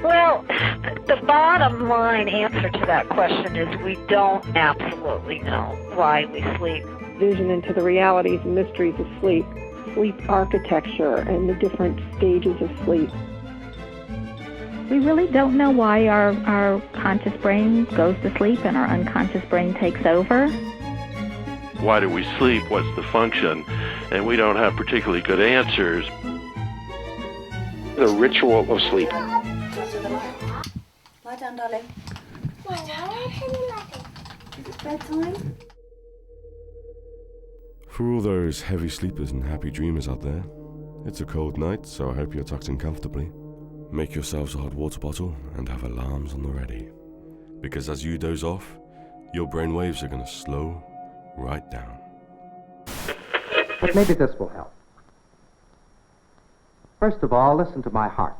Well, the bottom line answer to that question is we don't absolutely know why we sleep. Vision into the realities and mysteries of sleep, sleep architecture, and the different stages of sleep. We really don't know why our conscious brain goes to sleep and our unconscious brain takes over. Why do we sleep? What's the function? And we don't have particularly good answers. The ritual of sleep. Lie down, darling. Is it bedtime? For all those heavy sleepers and happy dreamers out there, it's a cold night, so I hope you're tucked in comfortably. Make yourselves a hot water bottle and have alarms on the ready. Because as you doze off, your brain waves are going to slow right down. Maybe this will help. First of all, listen to my heart.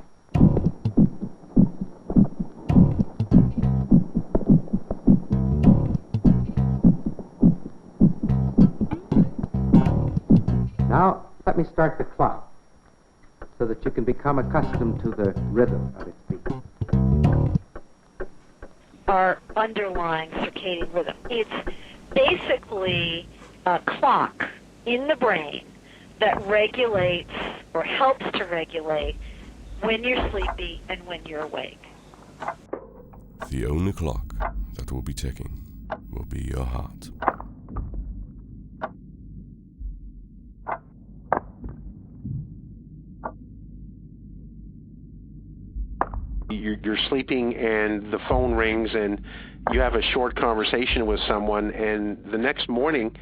Now, let me start the clock so that you can become accustomed to the rhythm of its beat. Our underlying circadian rhythm. It's basically a clock in the brain that regulates or helps to regulate when you're sleepy and when you're awake. The only clock that will be ticking will be your heart. You're sleeping and the phone rings and you have a short conversation with someone, and the next morning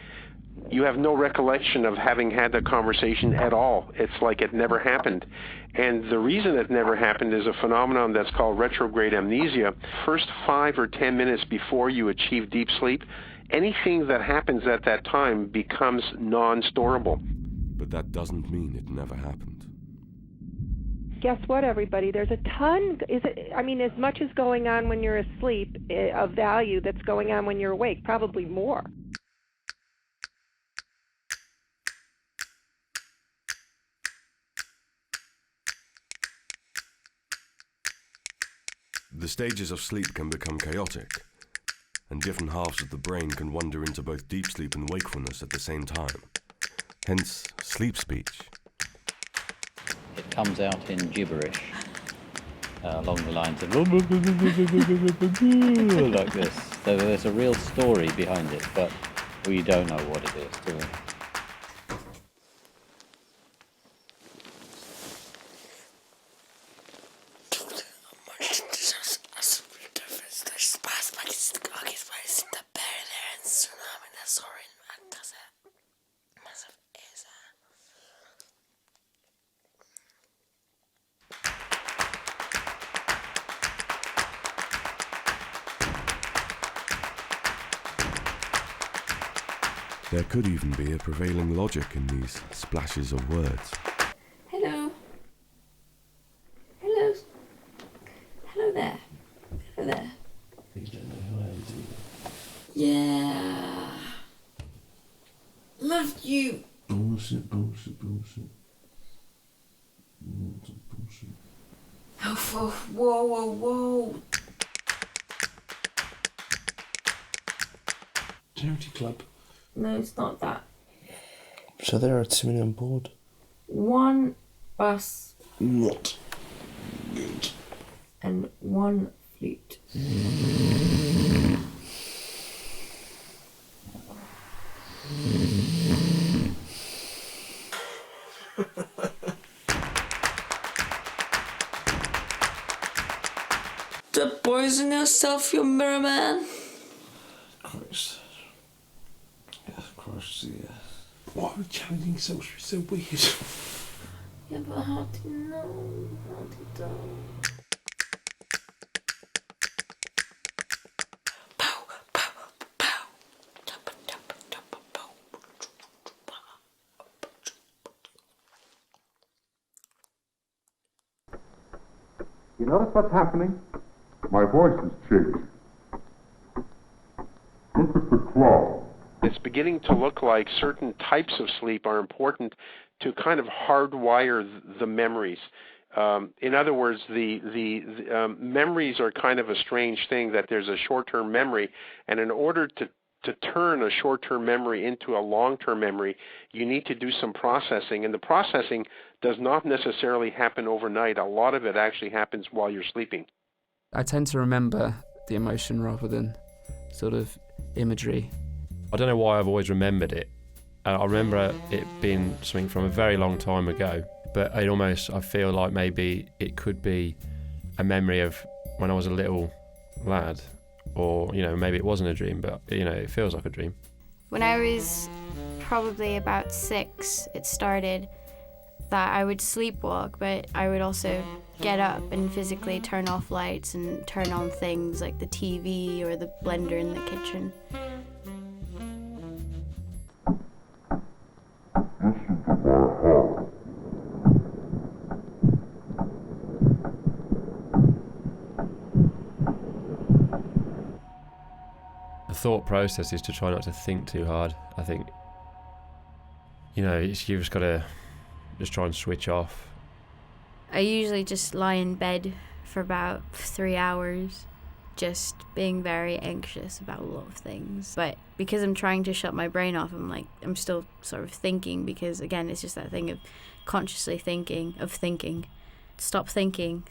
you have no recollection of having had that conversation at all. It's like it never happened. And the reason it never happened is a phenomenon that's called retrograde amnesia. First 5 or 10 minutes before you achieve deep sleep, anything that happens at that time becomes non-storable. But that doesn't mean it never happened. Guess what, everybody? There's a ton, as much as going on when you're asleep of value that's going on when you're awake, probably more. The stages of sleep can become chaotic, and different halves of the brain can wander into both deep sleep and wakefulness at the same time. Hence, sleep speech. It comes out in gibberish, along the lines of like this. So there's a real story behind it, but we don't know what it is, do we? There could even be a prevailing logic in these splashes of words. Hello. Hello. Hello there. Hello there. You don't know who I am, do you? Yeah. Love you. Bullshit, bullshit, bullshit. Bullshit. Oh, whoa, whoa, whoa. Charity club. No, it's not that. So there are too many on board. One bus. Not good. And one flute. Stop poisoning yourself, you mirror man. Christ. Of course, yeah. Why are we challenging yourself? You're so weird. Yeah, but how do you know? How do you know? You notice what's happening? My voice is changing. Look at the clock. It's beginning to look like certain types of sleep are important to kind of hardwire the memories. In other words, the memories are kind of a strange thing, that there's a short-term memory, and in order to turn a short-term memory into a long-term memory, you need to do some processing, and the processing does not necessarily happen overnight. A lot of it actually happens while you're sleeping. I tend to remember the emotion rather than sort of imagery. I don't know why I've always remembered it. I remember it being something from a very long time ago, but I feel like maybe it could be a memory of when I was a little lad, or, maybe it wasn't a dream, but, it feels like a dream. When I was probably about 6, it started that I would sleepwalk, but I would also get up and physically turn off lights and turn on things like the TV or the blender in the kitchen. The thought process is to try not to think too hard. I think, you've just got to just try and switch off. I usually just lie in bed for about 3 hours, just being very anxious about a lot of things. But because I'm trying to shut my brain off, I'm still sort of thinking, because again, it's just that thing of consciously thinking, of thinking. Stop thinking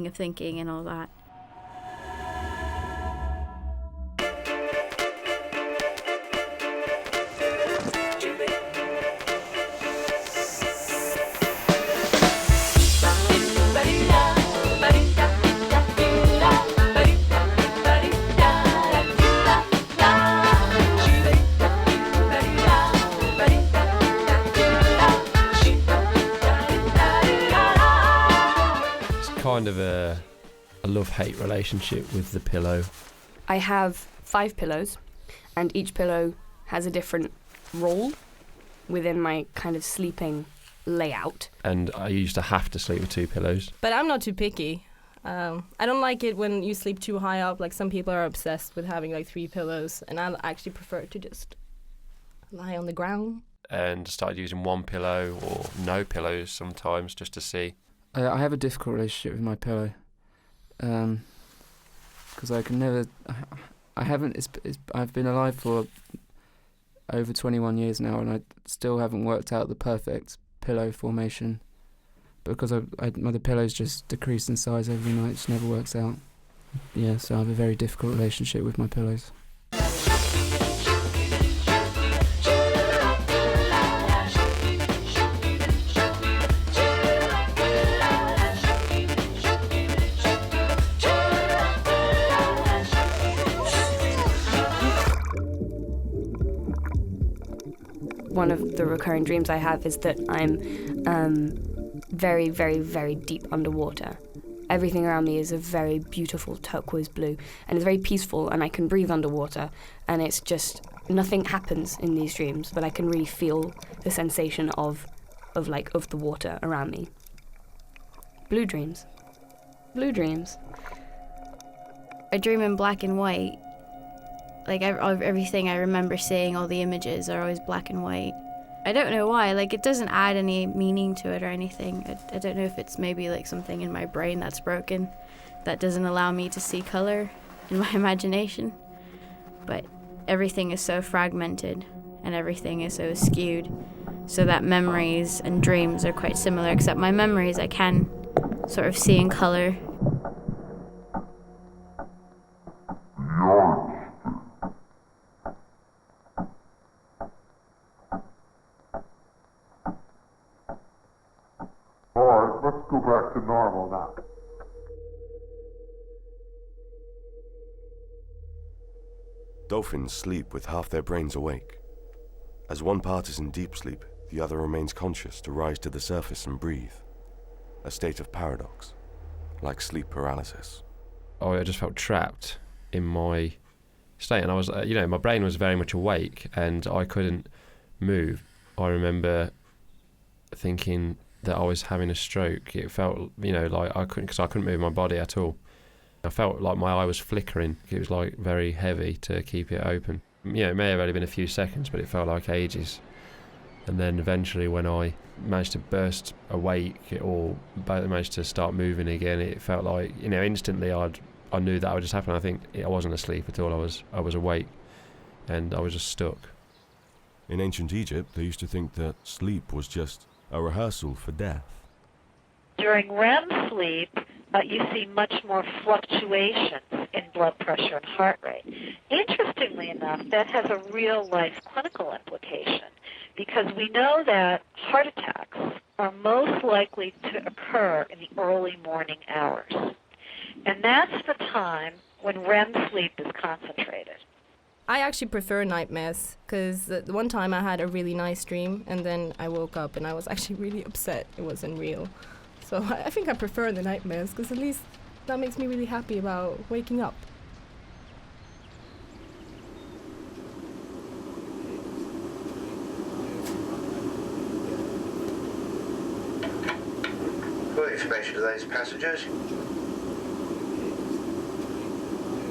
of thinking and all that. Kind of a love-hate relationship with the pillow. I have 5 pillows, and each pillow has a different role within my kind of sleeping layout. And I used to have to sleep with 2 pillows. But I'm not too picky. I don't like it when you sleep too high up. Like, some people are obsessed with having 3 pillows, and I actually prefer to just lie on the ground. And started using 1 pillow or no pillows sometimes, just to see. I have a difficult relationship with my pillow, because I can never. I've been alive for over 21 years now, and I still haven't worked out the perfect pillow formation, because the pillows just decrease in size every night. It just never works out. Yeah, so I have a very difficult relationship with my pillows. One of the recurring dreams I have is that I'm very, very, very deep underwater. Everything around me is a very beautiful turquoise blue, and it's very peaceful, and I can breathe underwater, and it's just, nothing happens in these dreams, but I can really feel the sensation of the water around me. Blue dreams. Blue dreams. I dream in black and white. Everything I remember seeing, all the images are always black and white. I don't know why, it doesn't add any meaning to it or anything. I don't know if it's maybe something in my brain that's broken that doesn't allow me to see color in my imagination. But everything is so fragmented and everything is so skewed, so that memories and dreams are quite similar, except my memories I can sort of see in color. Alright, let's go back to normal now. Dolphins sleep with half their brains awake. As one part is in deep sleep, the other remains conscious to rise to the surface and breathe. A state of paradox, like sleep paralysis. I just felt trapped in my state, and I was, my brain was very much awake and I couldn't move. I remember thinking that I was having a stroke. It felt, like I couldn't move my body at all. I felt like my eye was flickering. It was very heavy to keep it open. It may have only been a few seconds, but it felt like ages. And then eventually when I managed to burst awake or managed to start moving again, it felt like, instantly I knew that would just happen. I think I wasn't asleep at all. I was awake, and I was just stuck. In ancient Egypt, they used to think that sleep was just a rehearsal for death. During REM sleep, you see much more fluctuations in blood pressure and heart rate. Interestingly enough, that has a real-life clinical implication, because we know that heart attacks are most likely to occur in the early morning hours. And that's the time when REM sleep is concentrated. I actually prefer nightmares, because one time I had a really nice dream, and then I woke up and I was actually really upset it wasn't real. So I think I prefer the nightmares, because at least that makes me really happy about waking up. Good information to those passengers.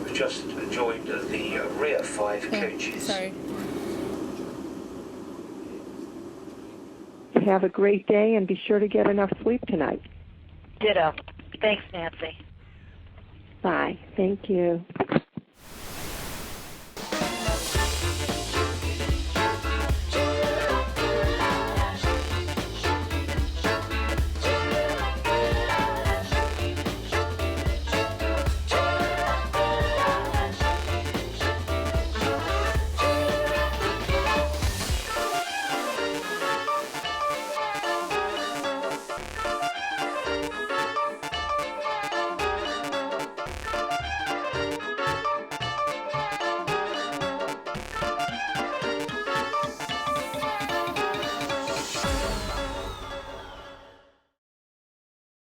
We've just joined the rear 5 coaches. Sorry. Have a great day and be sure to get enough sleep tonight. Ditto. Thanks, Nancy. Bye. Thank you.